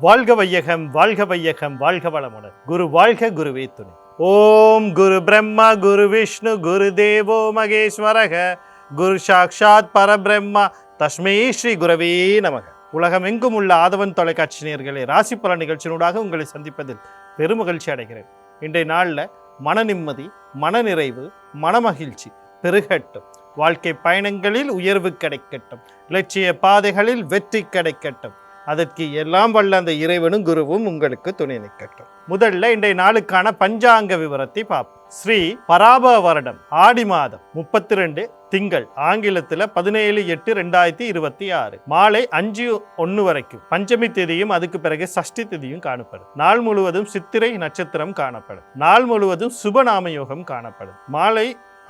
வாழ்க வையகம், வாழ்க வையகம், வாழ்க வளமுடன். குரு வாழ்க, குருவே துணை. ஓம் குரு பிரம்மா, குரு விஷ்ணு, குரு தேவோ மகேஸ்வரக, குரு சாக்ஷாத் பரபிரம்மா, தஸ்மை ஸ்ரீ குரவே நமக. உலகம் எங்கும் உள்ள ஆதவன் தொலைக்காட்சி நேயர்களே, ராசி பல நிகழ்ச்சியினூடாக உங்களை சந்திப்பதில் பெருமகிழ்ச்சி அடைகிறேன். இன்றைய நாளில் மன நிம்மதி, மனநிறைவு, மனமகிழ்ச்சி பெருகட்டும். வாழ்க்கை பயணங்களில் உயர்வு கிடைக்கட்டும். இலட்சிய பாதைகளில் வெற்றி கிடைக்கட்டும். அதற்கு எல்லாம் வல்ல அந்த இறைவனும் குருவும் உங்களுக்கு துணை நிற்கட்டும். முதல்ல இன்றைய நாளுக்கான பஞ்சாங்க விவரத்தை பார்ப்போம். ஸ்ரீ பராப வருடம் ஆடி மாதம் 32 திங்கள், ஆங்கிலத்தில் 17/8/2026 மாலை 5:01 வரைக்கும் பஞ்சமி திதியும் அதுக்கு பிறகு சஷ்டி திதியும் காணப்படும். நாள் முழுவதும் சித்திரை நட்சத்திரம் காணப்படும். நாள் முழுவதும் சுபநாம யோகம் காணப்படும். மாலை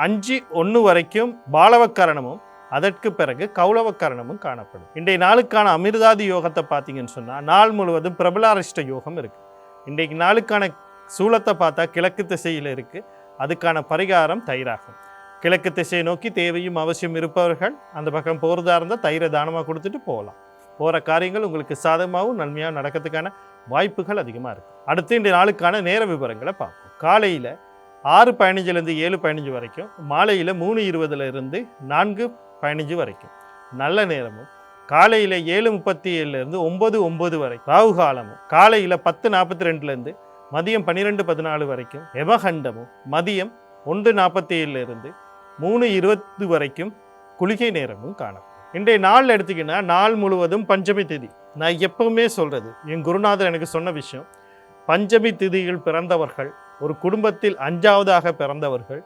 5:01 வரைக்கும் பாலவக்கரணமும் அதற்கு பிறகு கௌளவக்கரணமும் காணப்படும். இன்றைய நாளுக்கான அமிர்தாதி யோகத்தை பார்த்தீங்கன்னு சொன்னால் நாள் முழுவதும் பிரபலாரிஷ்ட யோகம் இருக்குது. இன்றைக்கு நாளுக்கான சூலத்தை பார்த்தா கிழக்கு திசையில் இருக்குது. அதுக்கான பரிகாரம் தயிராகும். கிழக்கு திசையை நோக்கி தேவையும் அவசியம் இருப்பவர்கள் அந்த பக்கம் போகிறதா இருந்தால் தயிரை தானமாக கொடுத்துட்டு போகலாம். போகிற காரியங்கள் உங்களுக்கு சாதகமாகவும் நன்மையாக நடக்கிறதுக்கான வாய்ப்புகள் அதிகமாக இருக்குது. அடுத்து இன்றைய நாளுக்கான நேர விவரங்களை பார்ப்போம். காலையில் 6:15 7:15 வரைக்கும், மாலையில் 3:20 4:15 வரைக்கும் நல்ல நேரமும், காலையில் 7:37 9:09 வரை ராகு காலமும், காலையில் 10:42 மதியம் 12:14 வரைக்கும் யமகண்டமும், மதியம் 1:47 3:20 வரைக்கும் குளிகை நேரமும் காணப்படும். இன்றைய நாள் எடுத்திங்கன்னா நாள் முழுவதும் பஞ்சமி திதி. நான் எப்பவுமே சொல்றது, என் குருநாதர் எனக்கு சொன்ன விஷயம், பஞ்சமி திதியில் பிறந்தவர்கள், ஒரு குடும்பத்தில் 5ஆவதாக பிறந்தவர்கள்,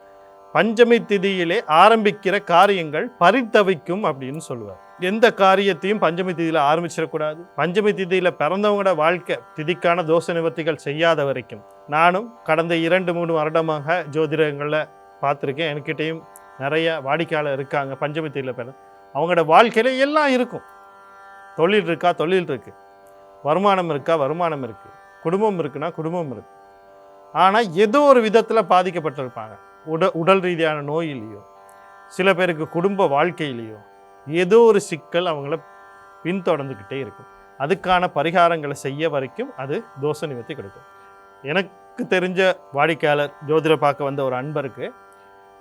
பஞ்சமி திதியிலே ஆரம்பிக்கிற காரியங்கள் பரித்தவிக்கும் அப்படின்னு சொல்லுவார். எந்த காரியத்தையும் பஞ்சமி திதியில் ஆரம்பிச்சிடக்கூடாது. பஞ்சமி திதியில் பிறந்தவங்களோட வாழ்க்கை திதிக்கான தோஷ நிவர்த்திகள் செய்யாத வரைக்கும், நானும் கடந்த 2-3 வருடமாக ஜோதிடங்களில் பார்த்துருக்கேன். என்கிட்டையும் நிறைய வாடிக்கையாளர் இருக்காங்க பஞ்சமி திதியில் பிறந்த. அவங்களோட வாழ்க்கையில் எல்லாம் இருக்கும். தொழில் இருக்கா, தொழில் இருக்குது. வருமானம் இருக்கா, வருமானம் இருக்குது. குடும்பம் இருக்குன்னா குடும்பம் இருக்குது. ஆனால் ஏதோ ஒரு விதத்தில் பாதிக்கப்பட்டிருப்பாங்க. உடல் ரீதியான நோயிலையோ, சில பேருக்கு குடும்ப வாழ்க்கையிலையோ ஏதோ ஒரு சிக்கல் அவங்கள பின்தொடர்ந்துக்கிட்டே இருக்கும். அதுக்கான பரிகாரங்களை செய்ய வரைக்கும் அது தோஷ நிவர்த்தி கொடுக்கும். எனக்கு தெரிஞ்ச வாடிக்கையாளர் ஜோதிட பார்க்க வந்த ஒரு அன்பருக்கு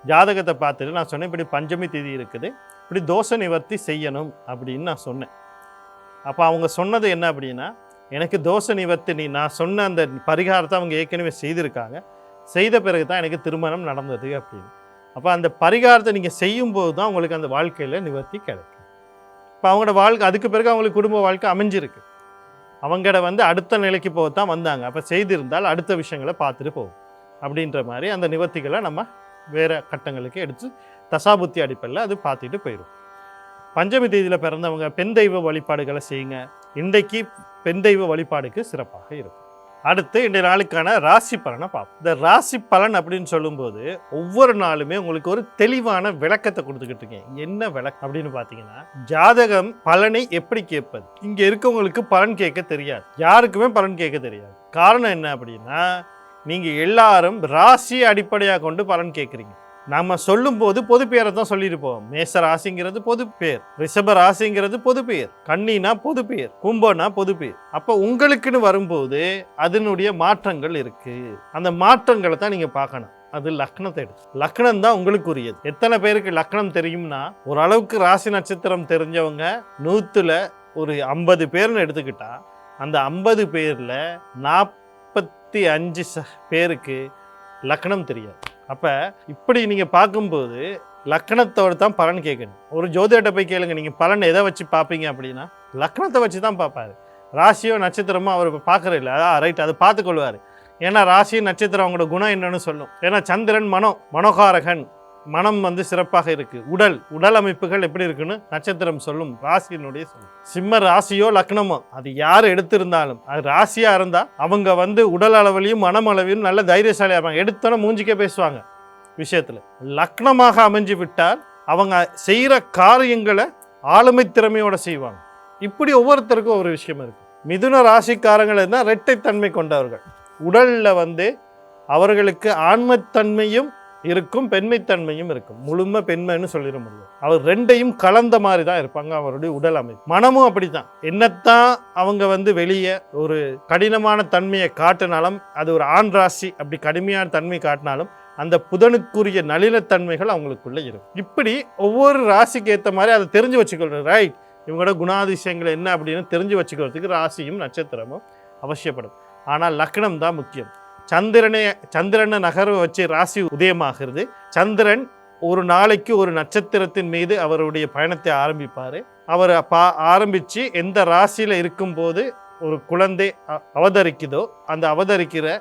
ஜாதகத்தை பார்த்துட்டு நான் சொன்னேன், இப்படி பஞ்சமி திதி இருக்குது, இப்படி தோஷ நிவர்த்தி செய்யணும் அப்படின்னு நான் சொன்னேன். அப்போ அவங்க சொன்னது என்ன அப்படின்னா, எனக்கு தோஷ நிவர்த்தி நான் சொன்ன அந்த பரிகாரத்தை அவங்க ஏற்கனவே செய்திருக்காங்க, செய்த பிறகு தான் எனக்கு திருமணம் நடந்தது அப்படின்னு. அப்போ அந்த பரிகாரத்தை நீங்கள் செய்யும்போது தான் உங்களுக்கு அந்த வாழ்க்கையில் நிவர்த்தி கிடைக்கும். இப்போ அவங்களோட அதுக்கு பிறகு அவங்களுக்கு குடும்ப வாழ்க்கை அமைஞ்சிருக்கு. அவங்கள அடுத்த நிலைக்கு போக தான் வந்தாங்க. அப்போ செய்திருந்தால் அடுத்த விஷயங்களை பார்த்துட்டு போகும் அப்படின்ற மாதிரி அந்த நிவர்த்திகளை நம்ம வேறு கட்டங்களுக்கு எடுத்து தசாபுத்தி அடிப்படையில் அது பார்த்துட்டு போயிடும். பஞ்சமி தேதியில் பிறந்தவங்க பெண் தெய்வ வழிபாடுகளை செய்யுங்க. இன்றைக்கு பெண் தெய்வ வழிபாடுக்கு சிறப்பாக இருக்கும். அடுத்து இன்றைய நாளுக்கான ராசி பலனை பார்ப்போம். இந்த ராசி பலன் அப்படின்னு சொல்லும்போது ஒவ்வொரு நாளுமே உங்களுக்கு ஒரு தெளிவான விளக்கத்தை கொடுத்துக்கிட்டு இருக்கேன். என்ன விளக்கம் அப்படின்னு பார்த்தீங்கன்னா, ஜாதகம் பலனை எப்படி கேட்பது. இங்கே இருக்கவங்களுக்கு பலன் கேட்க தெரியாது, யாருக்குமே பலன் கேட்க தெரியாது. காரணம் என்ன அப்படின்னா, நீங்கள் எல்லாரும் ராசியை அடிப்படையாக கொண்டு பலன் கேட்குறீங்க. நம்ம சொல்லும் போது பொது பேரை தான் சொல்லியிருப்போம். மேச ராசிங்கிறது பொது பேர், ரிஷப ராசிங்கிறது பொது பேர், கன்னினா பொது பேர், கும்பனா பொது பேர். அப்போ உங்களுக்குன்னு வரும்போது அதனுடைய மாற்றங்கள் இருக்கு. அந்த மாற்றங்களை தான் நீங்க பார்க்கணும். அது லக்னத்தை எடுத்து, லக்னம் தான் உங்களுக்கு உரியது. எத்தனை பேருக்கு லக்னம் தெரியும்னா, ஓரளவுக்கு ராசி நட்சத்திரம் தெரிஞ்சவங்க 100ல் ஒரு 50 பேர்னு எடுத்துக்கிட்டா, அந்த 50 பேர்ல 45 பேருக்கு லக்னம் தெரியாது. அப்போ இப்படி நீங்கள் பார்க்கும்போது லக்னத்தோடு தான் பலன் கேட்கணும். ஒரு ஜோதிடத்தை போய் கேளுங்க, நீங்கள் பலன் எதை வச்சு பார்ப்பீங்க அப்படின்னா லக்னத்தை வச்சு தான் பார்ப்பாரு. ராசியோ நட்சத்திரமோ அவர் பார்க்குறது இல்லை. ரைட், அதை பார்த்துக்கொள்வார். ஏன்னா ராசியோ நட்சத்திரம் அவங்களோட குணம் என்னன்னு சொல்லும். ஏன்னா சந்திரன் மனோகாரகன், மனம் சிறப்பாக இருக்குது. உடல் அமைப்புகள் எப்படி இருக்குன்னு நட்சத்திரம் சொல்லும், ராசியினுடைய சொல்லும். சிம்ம ராசியோ லக்னமோ அது யார் எடுத்திருந்தாலும், அது ராசியாக இருந்தால் அவங்க உடல் அளவிலையும் மனமளவிலும் நல்ல தைரியசாலியாக இருப்பாங்க. எடுத்தோன்னே மூஞ்சிக்கே பேசுவாங்க விஷயத்தில். லக்னமாக அமைஞ்சு விட்டால் அவங்க செய்கிற காரியங்களை ஆளுமை திறமையோடு செய்வாங்க. இப்படி ஒவ்வொருத்தருக்கும் ஒவ்வொரு விஷயம் இருக்குது. மிதுன ராசிக்காரங்கள் இருந்தால் இரட்டைத்தன்மை கொண்டவர்கள். உடலில் அவர்களுக்கு ஆண்மைத்தன்மையும் இருக்கும், பெண்மைத்தன்மையும் இருக்கும். முழுமை பெண்மைன்னு சொல்லிட முடியும். அவர் ரெண்டையும் கலந்த மாதிரி தான் இருப்பாங்க அவருடைய உடல் அமைப்பு. மனமும் அப்படித்தான். என்னத்தான் அவங்க வெளியே ஒரு கடினமான தன்மையை காட்டினாலும், அது ஒரு ஆண் ராசி அப்படி கடுமையான தன்மை காட்டினாலும் அந்த புதனுக்குரிய நளினத்தன்மைகள் அவங்களுக்குள்ள இருக்கும். இப்படி ஒவ்வொரு ராசிக்கு ஏற்ற மாதிரி அதை தெரிஞ்சு வச்சுக்கொள்றது. ரைட், இவங்களோட குணாதிசயங்கள் என்ன அப்படின்னு தெரிஞ்சு வச்சுக்கிறதுக்கு ராசியும் நட்சத்திரமும் அவசியப்படும். ஆனால் லக்னம் தான் முக்கியம். சந்திரனை நகர்வை வச்சு ராசி உதயமாகிறது. சந்திரன் ஒரு நாளைக்கு ஒரு நட்சத்திரத்தின் மீது அவருடைய பயணத்தை ஆரம்பிப்பார். அவர் ஆரம்பித்து எந்த ராசியில் இருக்கும்போது ஒரு குழந்தை அவதரிக்குதோ அந்த அவதரிக்கிற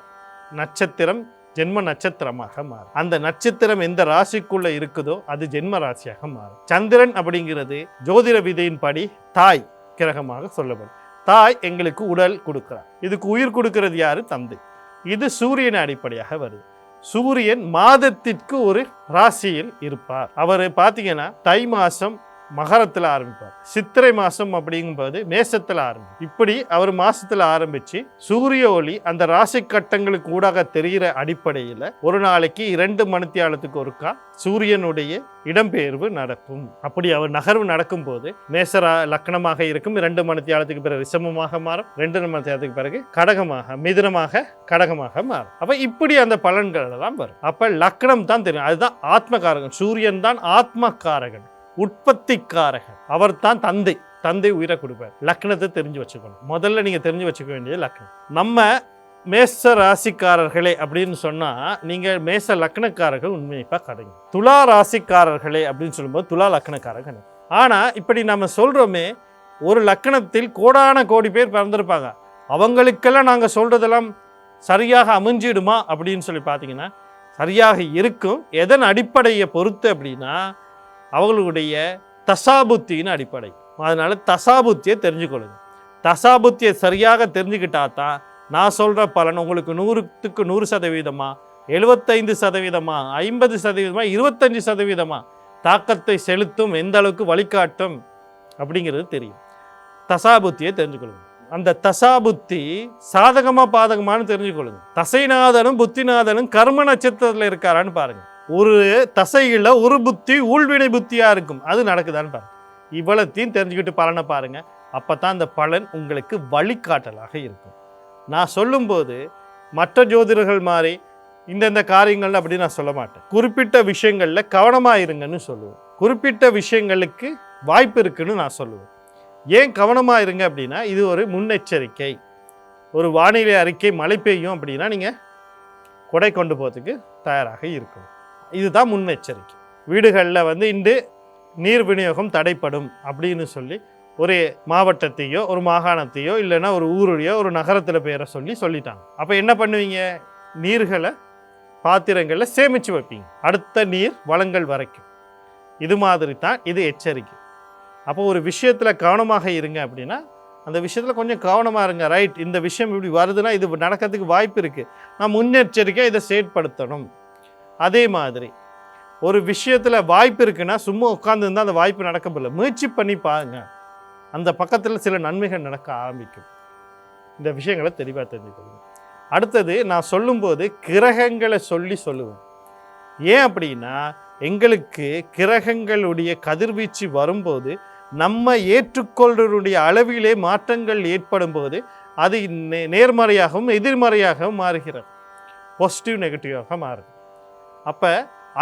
நட்சத்திரம் ஜென்ம நட்சத்திரமாக மாறும். அந்த நட்சத்திரம் எந்த ராசிக்குள்ள இருக்குதோ அது ஜென்ம ராசியாக மாறும். சந்திரன் அப்படிங்கிறது ஜோதிட விதியின்படி தாய் கிரகமாக சொல்லப்படும். தாய் எங்களுக்கு உடல் கொடுக்கிறார். இதுக்கு உயிர் கொடுக்கிறது யாரு? தந்தை. இது சூரியனை அடிப்படையாக வருது. சூரியன் மாதத்திற்கு ஒரு ராசியில் இருப்பார். அவர் பார்த்தீங்கன்னா தை மாசம் மகரத்தில் ஆரம்பிப்பார். சித்திரை மாசம் அப்படிங்கும்போது மேசத்தில் ஆரம்பிப்பார். இப்படி அவர் மாசத்தில் ஆரம்பிச்சு சூரிய ஒளி அந்த ராசி கட்டங்களுக்கு ஊடாக தெரிகிற அடிப்படையில் ஒரு நாளைக்கு 2 மணித்தியாலத்துக்கு ஒருக்கா சூரியனுடைய இடம்பெயர்வு நடக்கும். அப்படி அவர் நகர்வு நடக்கும் போது மேச லக்னமாக இருக்கும். 2 மணித்தியாலத்துக்கு பிறகு ரிஷமமாக மாறும். 2 மணித்தியாலத்துக்கு பிறகு கடகமாக, மிதுனமாக, கடகமாக மாறும். அப்ப இப்படி அந்த பலன்கள் எல்லாம் வரும். அப்ப லக்னம் தான் தெரியும். அதுதான் ஆத்மகாரகன். சூரியன் தான் ஆத்மகாரகன், உற்பத்திக்காரகன். அவர் தான் தந்தை உயிரை கொடுப்பார். லக்னத்தை தெரிஞ்சு வச்சுக்கணும். முதல்ல நீங்க தெரிஞ்சு வச்சுக்க வேண்டியது லக்னம். நம்ம மேச ராசிக்காரர்களே அப்படின்னு சொன்னா நீங்க மேச லக்னக்காரர்கள் உண்மைப்பா கிடைக்கும். துலா ராசிக்காரர்களே அப்படின்னு சொல்லும்போது துலா லக்னக்காரர்கள். ஆனா இப்படி நம்ம சொல்றோமே, ஒரு லக்னத்தில் கோடான கோடி பேர் பிறந்திருப்பாங்க. அவங்களுக்கெல்லாம் நாங்க சொல்றதெல்லாம் சரியாக அமைஞ்சிடுமா அப்படின்னு சொல்லி பார்த்தீங்கன்னா சரியாக இருக்கும். எதன் அடிப்படையை பொறுத்து அப்படின்னா அவங்களுடைய தசாபுத்தியின் அடிப்படை. அதனால தசாபுத்தியை தெரிஞ்சுக்கொள்ளுங்க. தசாபுத்தியை சரியாக தெரிஞ்சுக்கிட்டா தான் நான் சொல்கிற பலன் உங்களுக்கு 100க்கு 100%, 75%, 50%, 25% தாக்கத்தை செலுத்தும், எந்த அளவுக்கு வழிகாட்டும் அப்படிங்கிறது தெரியும். தசாபுத்தியை தெரிஞ்சுக்கொள்ளுங்க. அந்த தசாபுத்தி சாதகமா பாதகமானு தெரிஞ்சுக்கொள்ளுங்க. தசைநாதனும் புத்திநாதனும் கர்ம நட்சத்திரத்தில் இருக்காரான்னு பாருங்க. ஒரு தசையில் ஒரு புத்தி ஊழ்வினை புத்தியா இருக்கும், அது நடக்குதான்னு பாருங்க. இவ்வளத்தையும் தெரிஞ்சுக்கிட்டு பலனை பாருங்க. அப்பதான் அந்த பலன் உங்களுக்கு வழிகாட்டலாக இருக்கும். நான் சொல்லும்போது மற்ற ஜோதிடர்கள் மாதிரி இந்தந்த காரியங்கள் அப்படி நான் சொல்ல மாட்டேன். குறிப்பிட்ட விஷயங்கள்ல கவனமா இருங்கன்னு சொல்லுவேன். குறிப்பிட்ட விஷயங்களுக்கு வாய்ப்பு இருக்குன்னு நான் சொல்லுவேன். ஏன் கவனமா இருங்க அப்படின்னா இது ஒரு முன்னெச்சரிக்கை. ஒரு வானிலை அறிக்கை மழை பெய்யும் அப்படின்னா நீங்க கொடை கொண்டு போகிறதுக்கு தயாராக இருக்கணும். இதுதான் முன்னெச்சரிக்கை. வீடுகளில் இன்று நீர் விநியோகம் தடைப்படும் அப்படின்னு சொல்லி ஒரு மாவட்டத்தையோ ஒரு மாகாணத்தையோ இல்லைன்னா ஒரு ஊருடையோ ஒரு நகரத்தில் பேரை சொல்லிட்டாங்க. அப்போ என்ன பண்ணுவீங்க? நீர்களை பாத்திரங்களில் சேமித்து வைப்பீங்க, அடுத்த நீர் வளங்கள் வரைக்கும். இது மாதிரி தான் இது எச்சரிக்கை. அப்போ ஒரு விஷயத்தில் கவனமாக இருங்க அப்படின்னா அந்த விஷயத்தில் கொஞ்சம் கவனமாக இருங்க. ரைட், இந்த விஷயம் இப்படி வருதுன்னா இது நடக்கிறதுக்கு வாய்ப்பு இருக்குது, நான் முன்னெச்சரிக்கையாக இதை செயற்படுத்தணும். அதே மாதிரி ஒரு விஷயத்தில் வாய்ப்பு இருக்குன்னா சும்மா உட்காந்துருந்தால் அந்த வாய்ப்பு நடக்கப்படல, முயற்சி பண்ணி பாருங்க, அந்த பக்கத்தில் சில நன்மைகள் நடக்க ஆரம்பிக்கும். இந்த விஷயங்களை தெளிவாக தெரிஞ்சுக்கணும். அடுத்தது நான் சொல்லும்போது கிரகங்களை சொல்லுவேன். ஏன் அப்படின்னா எங்களுக்கு கிரகங்களுடைய கதிர்வீச்சு வரும்போது நம்ம ஏற்றுக்கொள்றதுடைய அளவிலே மாற்றங்கள் ஏற்படும் போது அது நேர்மறையாகவும் எதிர்மறையாகவும் மாறுகிறது, பாசிட்டிவ் நெகட்டிவாக மாறுது. அப்போ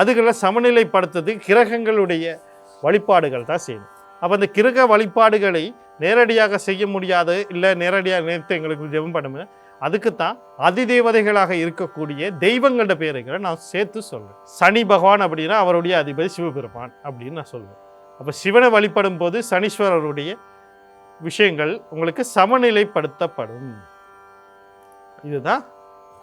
அதுகளை சமநிலைப்படுத்துறது கிரகங்களுடைய வழிபாடுகள் தான் செய்யணும். அப்போ அந்த கிரக வழிபாடுகளை நேரடியாக செய்ய முடியாது, இல்லை நேரடியாக நேரத்தை எங்களுக்கு ஜெபம் பண்ணுவேன். அதுக்கு தான் அதிதேவதைகளாக இருக்கக்கூடிய தெய்வங்களோட பேரைகளை நான் சேர்த்து சொல்வேன். சனி பகவான் அப்படின்னா அவருடைய அதிபதி சிவபெருமான் அப்படின்னு நான் சொல்லுவேன். அப்போ சிவனை வழிபடும் போது சனீஸ்வரருடைய விஷயங்கள் உங்களுக்கு சமநிலைப்படுத்தப்படும். இதுதான்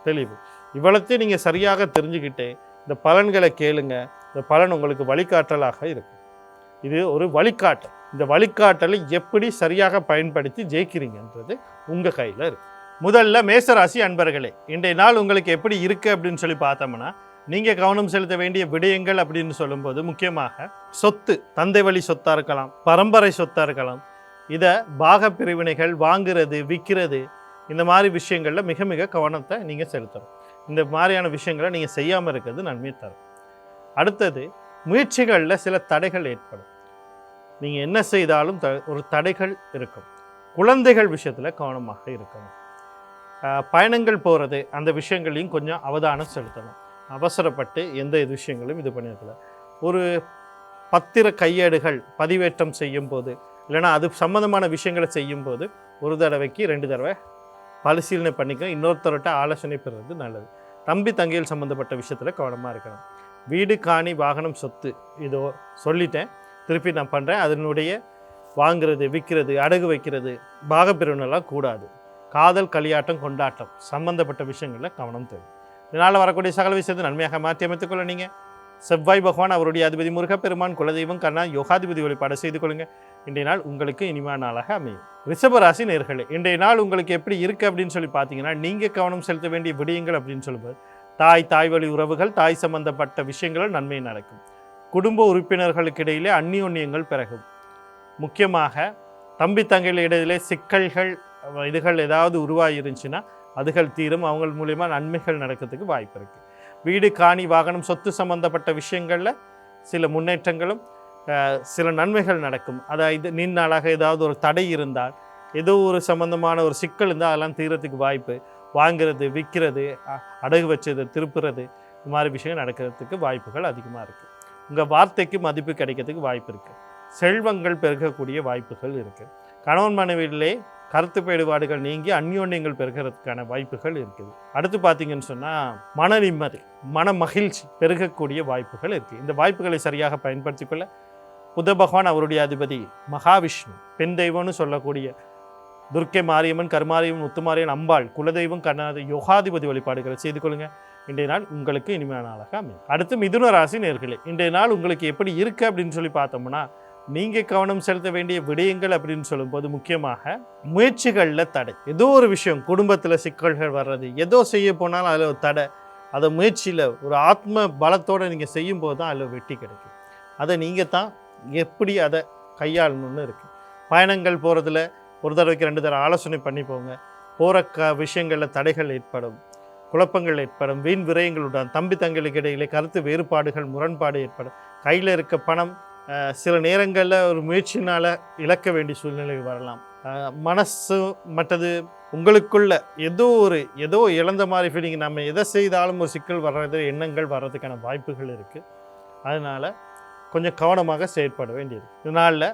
தெளிவு. இவ்வளத்தையும் நீங்கள் சரியாக தெரிஞ்சுக்கிட்டு இந்த பலன்களை கேளுங்க. இந்த பலன் உங்களுக்கு வழிகாட்டலாக இருக்கும். இது ஒரு வழிகாட்டல். இந்த வழிகாட்டலை எப்படி சரியாக பயன்படுத்தி ஜெயிக்கிறீங்கன்றது உங்கள் கையில் இருக்கு. முதல்ல மேசராசி அன்பர்களே, இன்றைய நாள் உங்களுக்கு எப்படி இருக்குது அப்படின்னு சொல்லி பார்த்தோம்னா நீங்கள் கவனம் செலுத்த வேண்டிய விடயங்கள் அப்படின்னு சொல்லும்போது முக்கியமாக சொத்து, தந்தை வழி சொத்தாக இருக்கலாம், பரம்பரை சொத்தாக இருக்கலாம். இதை பாக பிரிவினைகள் வாங்குறது, விற்கிறது, இந்த மாதிரி விஷயங்களில் மிக மிக கவனத்தை நீங்கள் செலுத்தணும். இந்த மாதிரியான விஷயங்களை நீங்கள் செய்யாமல் இருக்கிறது நன்மையை தரும். அடுத்தது முயற்சிகளில் சில தடைகள் ஏற்படும். நீங்கள் என்ன செய்தாலும் ஒரு தடைகள் இருக்கும். குழந்தைகள் விஷயத்தில் கவனமாக இருக்கணும். பயணங்கள் போகிறது அந்த விஷயங்களையும் கொஞ்சம் அவதானம் செலுத்தணும். அவசரப்பட்டு எந்த விஷயங்களும் இது பண்ணியிருக்கல. ஒரு பத்திர கையேடுகள் பதிவேற்றம் செய்யும் போது இல்லைனா அது சம்மந்தமான விஷயங்களை செய்யும் போது ஒரு தடவைக்கு 2 தடவை பரிசீலனை பண்ணிக்க, இன்னொருத்தர்கிட்ட ஆலோசனை பெறுறது நல்லது. தம்பி தங்கையில் சம்மந்தப்பட்ட விஷயத்தில் கவனமாக இருக்கணும். வீடு காணி வாகனம் சொத்து இதோ சொல்லிட்டேன், திருப்பி நான் பண்ணுறேன். அதனுடைய வாங்கிறது விற்கிறது அடகு வைக்கிறது பாகப்பிரிவினெல்லாம் கூடாது. காதல் களியாட்டம் கொண்டாட்டம் சம்பந்தப்பட்ட விஷயங்களில் கவனம் தேவை. இதனால் வரக்கூடிய சகல விஷயத்தை நன்மையாக மாற்றி அமைத்துக்கொள்ள நீங்கள் செவ்வாய் பகவான் அவருடைய அதிபதி முருகப்பெருமான் குலதெய்வம் கண்ணா யோகாதிபதி வழிபாடு செய்து கொள்ளுங்கள். இன்றைய நாள் உங்களுக்கு இனிமையான நாளாக அமையும். ரிஷபராசி நேயர்களே, இன்றைய நாள் உங்களுக்கு எப்படி இருக்குது அப்படின்னு சொல்லி பார்த்தீங்கன்னா, நீங்கள் கவனம் செலுத்த வேண்டிய விடயங்கள் அப்படின்னு சொல்லும்போது தாய் வழி உறவுகள் தாய் சம்பந்தப்பட்ட விஷயங்கள் நன்மை நடக்கும். குடும்ப உறுப்பினர்களுக்கு இடையிலே அந்நியோன்யங்கள் பிறகும். முக்கியமாக தம்பி தங்கைகள் இடையிலே சிக்கல்கள் இதுகள் ஏதாவது உருவாகி இருந்துச்சுன்னா அதுகள் தீரும். அவங்க மூலிமா நன்மைகள் நடக்கிறதுக்கு வாய்ப்பு இருக்குது. வீடு காணி வாகனம் சொத்து சம்பந்தப்பட்ட விஷயங்களில் சில முன்னேற்றங்களும் சில நன்மைகள் நடக்கும். அதாவது நீண்ட நாளாக ஏதாவது ஒரு தடை இருந்தால், ஏதோ ஒரு சம்பந்தமான ஒரு சிக்கல் இருந்தால் அதெல்லாம் தீரத்துக்கு வாய்ப்பு. வாங்கிறது விற்கிறது அடகு வச்சது திருப்புறது இது மாதிரி விஷயம் நடக்கிறதுக்கு வாய்ப்புகள் அதிகமாக இருக்குது. உங்கள் வார்த்தைக்கு மதிப்பு கிடைக்கிறதுக்கு வாய்ப்பு இருக்குது. செல்வங்கள் பெருகக்கூடிய வாய்ப்புகள் இருக்குது. கணவன் மனைவியிலே கருத்து வேறுபாடுகள் நீங்கி அந்யோன்யங்கள் பெருகிறதுக்கான வாய்ப்புகள் இருக்குது. அடுத்து பார்த்தீங்கன்னு சொன்னால் மன நிம்மதி மன மகிழ்ச்சி பெருகக்கூடிய வாய்ப்புகள் இருக்குது. இந்த வாய்ப்புகளை சரியாக பயன்படுத்தி கொள்ள புத பகவான் அவருடைய அதிபதி மகாவிஷ்ணு, பெண் தெய்வம்னு சொல்லக்கூடிய துர்க்கை மாரியம்மன், கருமாரியம்மன், முத்துமாரியம்மன், அம்பாள், குலதெய்வம், கண்ணாத யோகாதிபதி வழிபாடுகளை செய்து கொள்ளுங்கள். இன்றைய நாள் உங்களுக்கு இனிமையான நாளாக அமையும். அடுத்து மிதுன ராசி நேயர்களே, இன்றைய நாள் உங்களுக்கு எப்படி இருக்குது அப்படின்னு சொல்லி பார்த்தோம்னா, நீங்கள் கவனம் செலுத்த வேண்டிய விடயங்கள் அப்படின்னு சொல்லும்போது முக்கியமாக முயற்சிகளில் தடை. ஏதோ ஒரு விஷயம் குடும்பத்தில் சிக்கல்கள் வர்றது, ஏதோ செய்ய போனாலும் அதில் ஒரு தடை. அதை முயற்சியில் ஒரு ஆத்ம பலத்தோடு நீங்கள் செய்யும்போது தான் அதில் வெற்றி கிடைக்கும். அதை நீங்கள் தான் எப்படி அதை கையாளணும்னு இருக்குது. பயணங்கள் போகிறதுல ஒரு தடவைக்கு 2 தடவை ஆலோசனை பண்ணி போங்க. போகிற விஷயங்களில் தடைகள் ஏற்படும், குழப்பங்கள் ஏற்படும், வீண் விரயங்களுடன் தம்பி தங்களுக்கு இடையிலே கருத்து வேறுபாடுகள் முரண்பாடு ஏற்படும். கையில் இருக்க பணம் சில நேரங்களில் ஒரு முயற்சினால் இழக்க வேண்டிய சூழ்நிலை வரலாம். மனசு மற்றது உங்களுக்குள்ள ஏதோ இழந்த மாதிரி ஃபீலிங். நம்ம எதை செய்தாலும் ஒரு சிக்கல் வர்றது எண்ணங்கள் வர்றதுக்கான வாய்ப்புகள் இருக்குது. அதனால் கொஞ்சம் கவனமாக செயற்பட வேண்டியது. இதனால்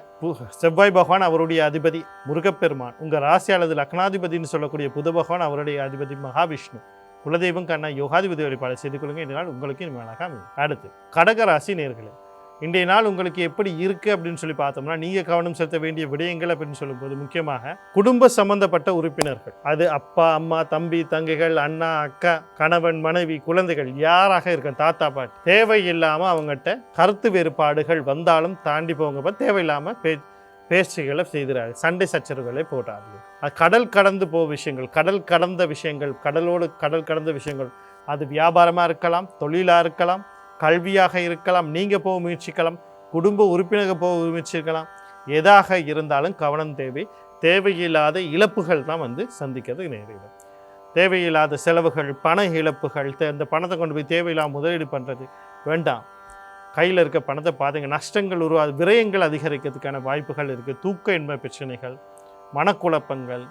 செவ்வாய் பகவான் அவருடைய அதிபதி முருகப்பெருமான், உங்கள் ராசி அல்லது லக்னாதிபதினு சொல்லக்கூடிய புத பகவான் அவருடைய அதிபதி மகாவிஷ்ணு, குலதெய்வம் கண்ணா யோகாதிபதி வழிபாடு செய்து கொள்ளுங்கள். இந்த நாள் உங்களுக்கு இனிமையாக அமையும். அடுத்து கடகராசி நேயர்களே, இன்றைய நாள் உங்களுக்கு எப்படி இருக்குது அப்படின்னு சொல்லி பார்த்தோம்னா, நீங்கள் கவனம் செலுத்த வேண்டிய விடயங்கள் அப்படின்னு சொல்லும்போது முக்கியமாக குடும்ப சம்பந்தப்பட்ட உறுப்பினர்கள், அது அப்பா அம்மா தம்பி தங்கைகள் அண்ணா அக்கா கணவன் மனைவி குழந்தைகள் யாராக இருக்க, தாத்தா பாட்டி, தேவையில்லாமல் அவங்ககிட்ட கருத்து வேறுபாடுகள் வந்தாலும் தாண்டி போங்க. தேவையில்லாமல் பேச்சுகளை செய்கிறாரு, சண்டை சச்சரவுகளை போட்டார்கள். கடல் கடந்து விஷயங்கள், கடல் கடந்த விஷயங்கள், கடல் கடந்த விஷயங்கள், அது வியாபாரமாக இருக்கலாம், தொழிலாக இருக்கலாம், கல்வியாக இருக்கலாம், நீங்கள் போக முயற்சிக்கலாம், குடும்ப உறுப்பினர்கள் போக முயற்சிக்கலாம். எதாக இருந்தாலும் கவனம் தேவை. தேவையில்லாத இழப்புகள் தான் சந்திக்கிறது நேரிடும். தேவையில்லாத செலவுகள், பண இழப்புகள், அந்த பணத்தை கொண்டு போய் தேவையில்லாமல் முதலீடு பண்ணுறது வேண்டாம். கையில் இருக்க பணத்தை பாருங்க, நஷ்டங்கள் உருவாது, விரயங்கள் அதிகரிக்கிறதுக்கான வாய்ப்புகள் இருக்குது. தூக்க பிரச்சனைகள், மனக்குழப்பங்கள்,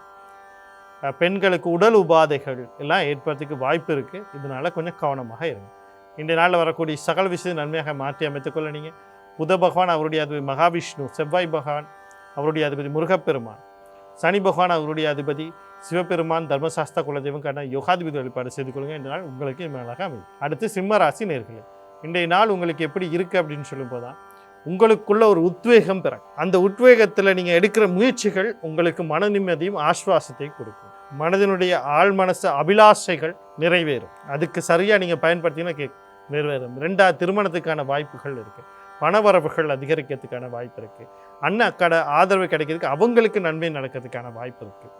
பெண்களுக்கு உடல் உபாதைகள் எல்லாம் ஏற்படுறதுக்கு வாய்ப்பு இருக்குது. இதனால் கொஞ்சம் கவனமாக இருங்க. இன்றைய நாளில் வரக்கூடிய சகல விஷயத்தை நன்மையாக மாற்றி அமைத்துக்கொள்ள நீங்கள் புத பகவான் அவருடைய அதிபதி மகாவிஷ்ணு, செவ்வாய் பகவான் அவருடைய அதிபதி முருகப்பெருமான், சனி பகவான் அவருடைய அதிபதி சிவபெருமான், தர்மசாஸ்திர குலதெய்வம் கண்ண யோகாதிபதி வழிபாடு செய்து கொள்ளுங்கள். இந்த நாள் உங்களுக்கு இனிமையாக அமையும். அடுத்து சிம்ம ராசி நேயர்களே, இன்றைய நாள் உங்களுக்கு எப்படி இருக்குது அப்படின்னு சொல்லும்போது தான் உங்களுக்குள்ள ஒரு உத்வேகம் பெற, அந்த உத்வேகத்தில் நீங்கள் எடுக்கிற முயற்சிகள் உங்களுக்கு மன நிம்மதியும் ஆஸ்வாசத்தையும் கொடுக்கும். மனதினுடைய ஆழ் மனசு அபிலாஷைகள் நிறைவேறும். அதுக்கு சரியாக நீங்கள் பயன்படுத்திங்கன்னா நிறைவேறும். 2வது திருமணத்துக்கான வாய்ப்புகள் இருக்குது. பணவரவுகள் அதிகரிக்கிறதுக்கான வாய்ப்பு இருக்குது. அண்ணன் அக்கடை ஆதரவு கிடைக்கிறதுக்கு அவங்களுக்கு நன்மை நடக்கிறதுக்கான வாய்ப்பு இருக்குது.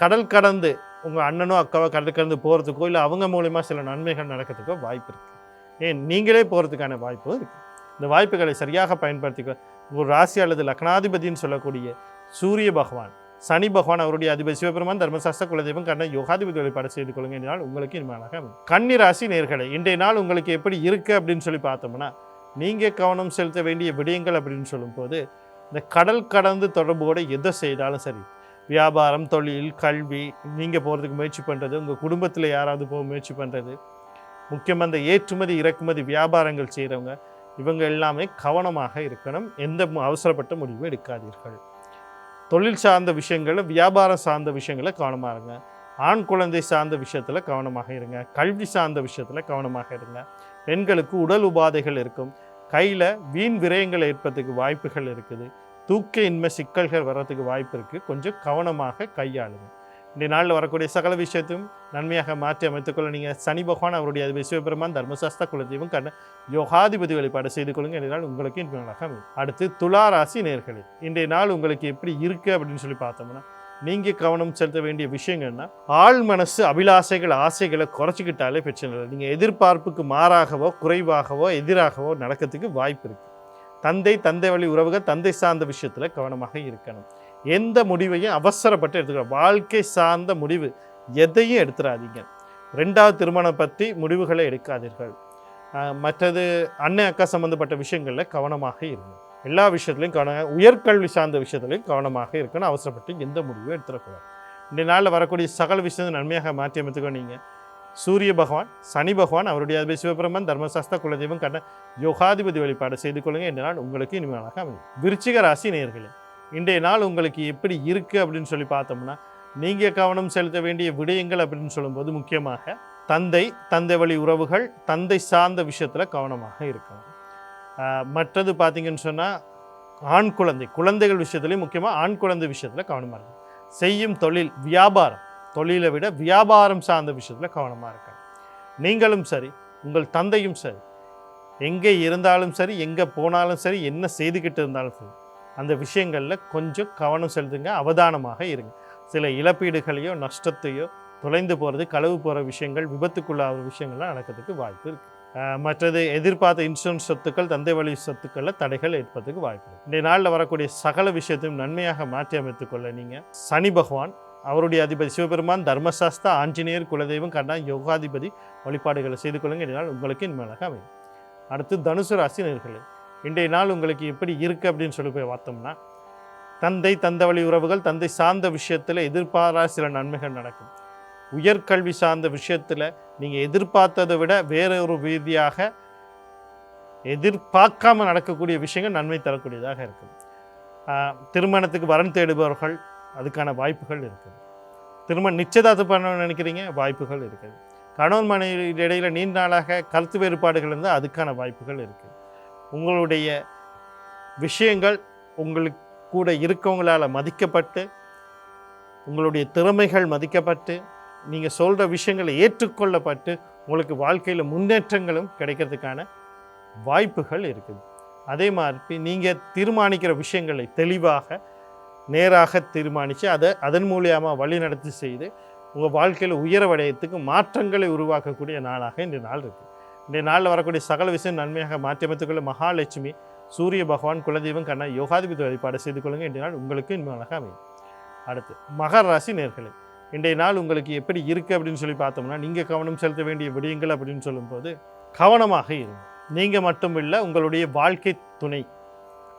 கடல் கடந்து உங்கள் அண்ணனோ அக்காவோ கடல் கடந்து போகிறதுக்கோ இல்லை அவங்க மூலிமா சில நன்மைகள் நடக்கிறதுக்கோ வாய்ப்பு இருக்குது. ஏன் நீங்களே போகிறதுக்கான வாய்ப்பும் இருக்குது. இந்த வாய்ப்புகளை சரியாக பயன்படுத்திக்க ஒரு ராசி அல்லது லக்னாதிபதினு சொல்லக்கூடிய சூரிய பகவான் சனி பகவான் அவருடைய அதிபதி சிவபெருமான் தர்மசாஸ்திர குலதெய்வம் கண்ண யோகாதிபதி வழிபாடு செய்து கொள்ளுங்க. இந்த நாள் உங்களுக்கு இனிமையாக அமையும். கன்னி ராசி நேயர்களே, இன்றைய நாள் உங்களுக்கு எப்படி இருக்கு அப்படின்னு சொல்லி பார்த்தோம்னா, நீங்கள் கவனம் செலுத்த வேண்டிய விடயங்கள் அப்படின்னு சொல்லும்போது, இந்த கடல் கடந்து தொடர்போடு எதை செய்தாலும் சரி, வியாபாரம், தொழில், கல்வி, நீங்கள் போகிறதுக்கு முயற்சி பண்ணுறது, உங்கள் குடும்பத்தில் யாராவது போக முயற்சி பண்ணுறது, முக்கியமாக இந்த ஏற்றுமதி இறக்குமதி வியாபாரங்கள் செய்கிறவங்க, இவங்க எல்லாமே கவனமாக இருக்கணும். எந்த அவசரப்பட்ட முடிவும் எடுக்காதீர்கள். தொழில் சார்ந்த விஷயங்களில், வியாபாரம் சார்ந்த விஷயங்களில் கவனமாக இருங்க. ஆண் குழந்தை சார்ந்த விஷயத்தில் கவனமாக இருங்க. கல்வி சார்ந்த விஷயத்தில் கவனமாக இருங்க. பெண்களுக்கு உடல் உபாதைகள் இருக்கும். கையில் வீண் விரயங்கள் ஏற்படுறதுக்கு வாய்ப்புகள் இருக்குது. தூக்க இன்மை சிக்கல்கள் வர்றதுக்கு வாய்ப்பு இருக்குது. கொஞ்சம் கவனமாக கையாளுங்க. இந்த நாளில் வரக்கூடிய சகல விஷயத்தையும் நன்மையாக மாற்றி அமைத்துக்கொள்ள நீங்கள் சனி பகவான் அவருடைய அதிபதி சிவபெருமான் தர்மசாஸ்திர குலதெய்வம் கண்ண யோகாதிபதி வழிபாடு செய்து கொள்ளுங்க. இன்றைய நாள் உங்களுக்கு இன்பமாக அமையும். அடுத்து துலா ராசி நேயர்களே, இன்றைய நாள் உங்களுக்கு எப்படி இருக்குது அப்படின்னு சொல்லி பார்த்தோம்னா, நீங்கள் கவனம் செலுத்த வேண்டிய விஷயங்கள்னா, ஆள் மனசு அபிலாசைகள் ஆசைகளை குறைச்சிக்கிட்டாலே பிரச்சனை இல்லை. நீங்கள் எதிர்பார்ப்புக்கு மாறாகவோ குறைவாகவோ எதிராகவோ நடக்கிறதுக்கு வாய்ப்பு இருக்குது. தந்தை வழி உறவுகள், தந்தை சார்ந்த விஷயத்தில் கவனமாக இருக்கணும். எந்த முடிவையும் அவசரப்பட்டு எடுத்துக்கலாம். வாழ்க்கை சார்ந்த முடிவு எதையும் எடுத்துடாதீங்க. 2வது திருமணம் பற்றி முடிவுகளை எடுக்காதீர்கள். மற்றது அண்ணன் அக்கா சம்மந்தப்பட்ட விஷயங்களில் கவனமாக இருங்க. எல்லா விஷயத்துலையும் உயர்கல்வி சார்ந்த விஷயத்துலையும் கவனமாக இருக்கணும். அவசரப்பட்டு எந்த முடிவும் எடுத்துடக்கூடாது. இந்த நாளில் வரக்கூடிய சகல விஷயத்தை நன்மையாக மாற்றி அமைத்துக்கோ. நீங்கள் சூரிய பகவான், சனி பகவான் அவருடைய அதிபதி சிவபெருமான் தர்மசாஸ்திர குலதெய்வம் கண்ண யோகாதிபதி வழிபாடு செய்து கொள்ளுங்க. இந்த நாள் உங்களுக்கு இனிமையாக அமையும். விருச்சிக ராசி நேயர்களே, இன்றைய நாள் உங்களுக்கு எப்படி இருக்குது அப்படின்னு சொல்லி பார்த்தோம்னா, நீங்கள் கவனம் செலுத்த வேண்டிய விடயங்கள் அப்படின்னு சொல்லும்போது, முக்கியமாக தந்தை வழி உறவுகள், தந்தை சார்ந்த விஷயத்தில் கவனமாக இருக்கணும். மற்றது பார்த்தீங்கன்னு சொன்னால், ஆண் குழந்தைகள் விஷயத்துலையும் முக்கியமாக ஆண் குழந்தை விஷயத்தில் கவனமாக இருக்கும். செய்யும் தொழில், தொழிலை விட வியாபாரம் சார்ந்த விஷயத்தில் கவனமாக இருக்கணும். நீங்களும் சரி, உங்கள் தந்தையும் சரி, எங்கே இருந்தாலும் சரி, எங்கே போனாலும் சரி, என்ன செய்துக்கிட்டு இருந்தாலும் சரி, அந்த விஷயங்களில் கொஞ்சம் கவனம் செலுத்துங்க. அவதானமாக இருங்க. சில இழப்பீடுகளையோ நஷ்டத்தையோ, தொலைந்து போகிறது, களவு போகிற விஷயங்கள், விபத்துக்குள்ளாகிற விஷயங்கள்லாம் நடக்கிறதுக்கு வாய்ப்பு இருக்குது. மற்றது எதிர்பார்த்த இன்சூரன்ஸ் சொத்துக்கள், தந்தை வழி சொத்துக்களில் தடைகள் ஏற்படுறதுக்கு வாய்ப்பு இருக்குது. இந்த நாளில் வரக்கூடிய சகல விஷயத்தையும் நன்மையாக மாற்றி அமைத்துக்கொள்ள நீங்கள் சனி பகவான் அவருடைய அதிபதி சிவபெருமான் தர்மசாஸ்திர ஆஞ்சநேயர் குலதெய்வம் கண்ணா யோகாதிபதி வழிபாடுகளை செய்து கொள்ளுங்க. இந்த நாள் உங்களுக்கு இனிமையாக அமையும். அடுத்து தனுசு ராசி நேயர்களே, இன்றைய நாள் உங்களுக்கு எப்படி இருக்குது அப்படின்னு சொல்லி போய் பார்த்தோம்னா, தந்தை வழி உறவுகள், தந்தை சார்ந்த விஷயத்தில் எதிர்பாராத சில நன்மைகள் நடக்கும். உயர்கல்வி சார்ந்த விஷயத்தில் நீங்கள் எதிர்பார்த்ததை விட வேறொரு ரீதியாக எதிர்பார்க்காமல் நடக்கக்கூடிய விஷயங்கள் நன்மை தரக்கூடியதாக இருக்கும். திருமணத்துக்கு வரன் தேடுபவர்கள், அதுக்கான வாய்ப்புகள் இருக்குது. திருமணம் நிச்சயதார்த்தம் பண்ணணும்னு நினைக்கிறீங்க, வாய்ப்புகள் இருக்குது. கணவன் மனைவி இடையில் நீண்ட நாளாக கருத்து வேறுபாடுகள் இருந்தால் அதுக்கான வாய்ப்புகள் இருக்குது. உங்களுடைய விஷயங்கள் உங்களுக்கு கூட இருக்கவங்களால் மதிக்கப்பட்டு, உங்களுடைய திறமைகள் மதிக்கப்பட்டு, நீங்கள் சொல்கிற விஷயங்களை ஏற்றுக்கொள்ளப்பட்டு, உங்களுக்கு வாழ்க்கையில் முன்னேற்றங்களும் கிடைக்கிறதுக்கான வாய்ப்புகள் இருக்குது. அதே மாதிரி நீங்கள் தீர்மானிக்கிற விஷயங்களை தெளிவாக நேராக தீர்மானித்து அதன் மூலியமாக வழி நடத்தி செய்து உங்கள் வாழ்க்கையில் உயரவடையத்துக்கு மாற்றங்களை உருவாக்கக்கூடிய நாளாக இந்த நாள் இருக்குது. இந்த நாளில் வரக்கூடிய சகல விஷயம் நன்மையாக மாற்றியமைத்துக்கொள்ள மகாலட்சுமி சூரிய பகவான் குலதெய்வம் கண்ணா யோகாதிபதி வழிபாடு செய்து கொள்ளுங்கள். இன்றைய நாள் உங்களுக்கு இனிமையாக அமையும். அடுத்து மகர ராசி நேயர்களே, இன்றைய நாள் உங்களுக்கு எப்படி இருக்குது அப்படின்னு சொல்லி பார்த்தோம்னா, நீங்கள் கவனம் செலுத்த வேண்டிய விடயங்கள் அப்படின்னு சொல்லும்போது கவனமாக இருங்க. நீங்கள் மட்டும் இல்லை, உங்களுடைய வாழ்க்கை துணை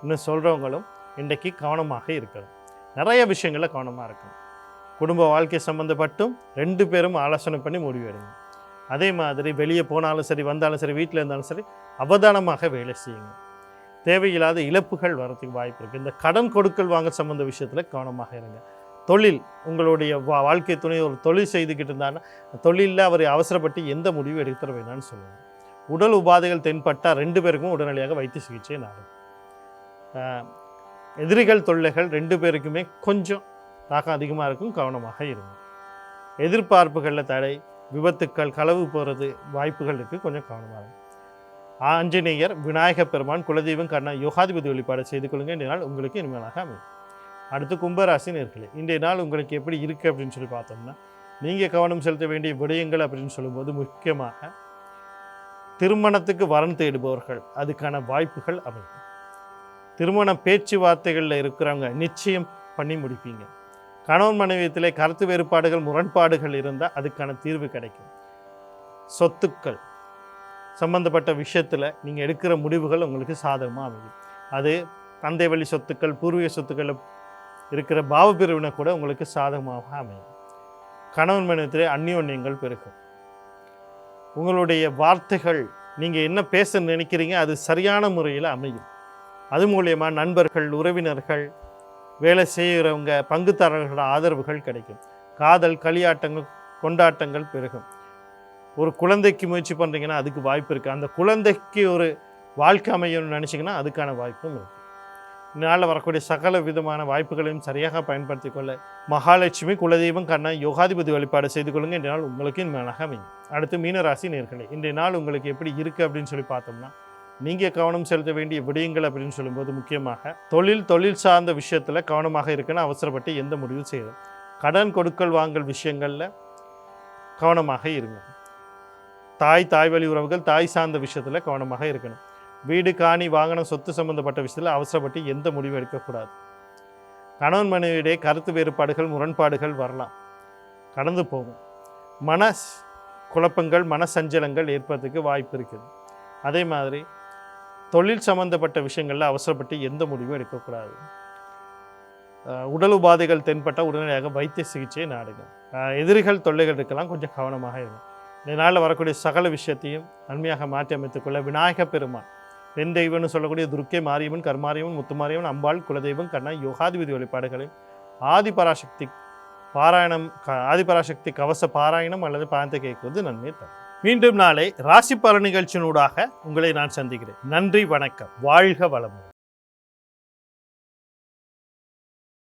இன்னும் சொல்கிறவங்களும் இன்றைக்கு கவனமாக இருக்கணும். நிறைய விஷயங்களில் கவனமாக இருக்கணும். குடும்ப வாழ்க்கை சம்மந்தப்பட்டும் 2 பேரும் ஆலோசனை பண்ணி முடிவெடுங்க. அதே மாதிரி வெளியே போனாலும் சரி, வந்தாலும் சரி, வீட்டில் இருந்தாலும் சரி, அவதானமாக வேலை செய்யுங்க. தேவையில்லாத இழப்புகள் வரதுக்கு வாய்ப்பு இருக்குது. இந்த கடன் கொடுக்கல் வாங்க சம்மந்த விஷயத்தில் கவனமாக இருங்க. தொழில், உங்களுடைய வாழ்க்கை துணை ஒரு தொழில் செய்துக்கிட்டு இருந்தாங்கன்னா, தொழிலில் அவர் அவசரப்பட்டு எந்த முடிவும் எடுத்துட வேணான்னு சொல்லுவாங்க. உடல் உபாதைகள் தென்பட்டால் 2 பேருக்கும் உடனடியாக வைத்திய சிகிச்சை நாடும். எதிரிகள் தொல்லைகள் 2 பேருக்குமே கொஞ்சம் தாக்கம் அதிகமாக இருக்கும், கவனமாக இருங்க. எதிர்பார்ப்புகளில் தடை, விபத்துக்கள், களவு போகிறது வாய்ப்புகள் இருக்குது, கொஞ்சம் கவனமாக இருக்கும். ஆஞ்சநேயர், விநாயகப் பெருமான் குலதெய்வம் கண்ணா யோகாதிபதி வழிபாடு செய்து கொள்ளுங்கள். இன்றைய நாள் உங்களுக்கு இனிமையாக அமையும். அடுத்து கும்பராசி நேயர்களே, இன்றைய நாள் உங்களுக்கு எப்படி இருக்குது அப்படின்னு சொல்லி பார்த்தோம்னா, நீங்கள் கவனம் செலுத்த வேண்டிய விடயங்கள் அப்படின்னு சொல்லும்போது, முக்கியமாக திருமணத்துக்கு வரன் தேடுபவர்கள், அதுக்கான வாய்ப்புகள் அமையும். திருமண பேச்சுவார்த்தைகளில் இருக்கிறவங்க நிச்சயம் பண்ணி முடிப்பீங்க. கணவன் மனைவியத்திலே கருத்து வேறுபாடுகள் முரண்பாடுகள் இருந்தால் அதுக்கான தீர்வு கிடைக்கும். சொத்துக்கள் சம்பந்தப்பட்ட விஷயத்தில் நீங்கள் எடுக்கிற முடிவுகள் உங்களுக்கு சாதகமாக அமையும். அது தந்தை வழி சொத்துக்கள், பூர்வீக சொத்துக்கள் இருக்கிற பாவப்பிரிவினை கூட உங்களுக்கு சாதகமாக அமையும். கணவன் மனைவியத்திலே அந்யோன்யங்கள் பெருகும். உங்களுடைய வார்த்தைகள் நீங்கள் என்ன பேச நினைக்கிறீங்க அது சரியான முறையில் அமையும். அது மூலயமா நண்பர்கள், உறவினர்கள், வேலை செய்கிறவங்க, பங்குதாரர்களோட ஆதரவுகள் கிடைக்கும். காதல், களியாட்டங்கள், கொண்டாட்டங்கள் பெருகும். ஒரு குழந்தைக்கு முயற்சி பண்ணுறீங்கன்னா அதுக்கு வாய்ப்பு இருக்குது. அந்த குழந்தைக்கு ஒரு வாழ்க்கை அமையணும்னு நினச்சிங்கன்னா அதுக்கான வாய்ப்பும் இருக்குது. இதனால் வரக்கூடிய சகல விதமான வாய்ப்புகளையும் சரியாக பயன்படுத்தி கொள்ள மகாலட்சுமி, குலதெய்வம், கண்ணா, யோகாதிபதி வழிபாடு செய்து கொள்ளுங்க. இன்றைய நாள் உங்களுக்கு இன்மையாக அமையும். அடுத்து மீனராசி நேயர்களே, இன்றைய நாள் உங்களுக்கு எப்படி இருக்குது அப்படின்னு சொல்லி பார்த்தோம்னா, நீங்கள் கவனம் செலுத்த வேண்டிய விடயங்கள் அப்படின்னு சொல்லும்போது முக்கியமாக தொழில் சார்ந்த விஷயத்தில் கவனமாக இருக்குன்னு அவசரப்பட்டு எந்த முடிவும் செய்யணும். கடன் கொடுக்கல் வாங்கல் விஷயங்களில் கவனமாக இருங்க. தாய் வழி உறவுகள், தாய் சார்ந்த விஷயத்தில் கவனமாக இருக்கணும். வீடு, காணி, வாகனம், சொத்து சம்பந்தப்பட்ட விஷயத்தில் அவசரப்பட்டு எந்த முடிவும் எடுக்கக்கூடாது. கணவன் மனைவியிடையே கருத்து வேறுபாடுகள், முரண்பாடுகள் வரலாம், கடந்து போகும். மன குழப்பங்கள், மனசஞ்சலங்கள் ஏற்படுறதுக்கு வாய்ப்பு இருக்குது. அதே மாதிரி தொழில் சம்பந்தப்பட்ட விஷயங்களில் அவசரப்பட்டு எந்த முடிவும் எடுக்கக்கூடாது. உடல் உபாதைகள் தென்பட்ட உடனடியாக வைத்திய சிகிச்சையை நாடுங்க. எதிரிகள் தொல்லைகள் இருக்கலாம், கொஞ்சம் கவனமாக இருங்க. இதனால் வரக்கூடிய சகல விஷயத்தையும் நன்மையாக மாற்றி அமைத்துக்கொள்ள விநாயக பெருமான், பெண் தெய்வம்னு சொல்லக்கூடிய துர்க்கை, மாரியம்மன், கருமாரியம்மன், முத்துமாரியம்மன், அம்பாள், குலதெய்வம், கண்ணா, யோகாதிபதி வழிபாடுகளையும் ஆதிபராசக்தி பாராயணம், ஆதிபராசக்தி கவச பாராயணம் அல்லது பாயத்தை கேட்குவது நன்மை தரும். மீண்டும் நாளை ராசி பலன் நிகழ்ச்சியினூடாக உங்களை நான் சந்திக்கிறேன். நன்றி, வணக்கம், வாழ்க வளமுடன்.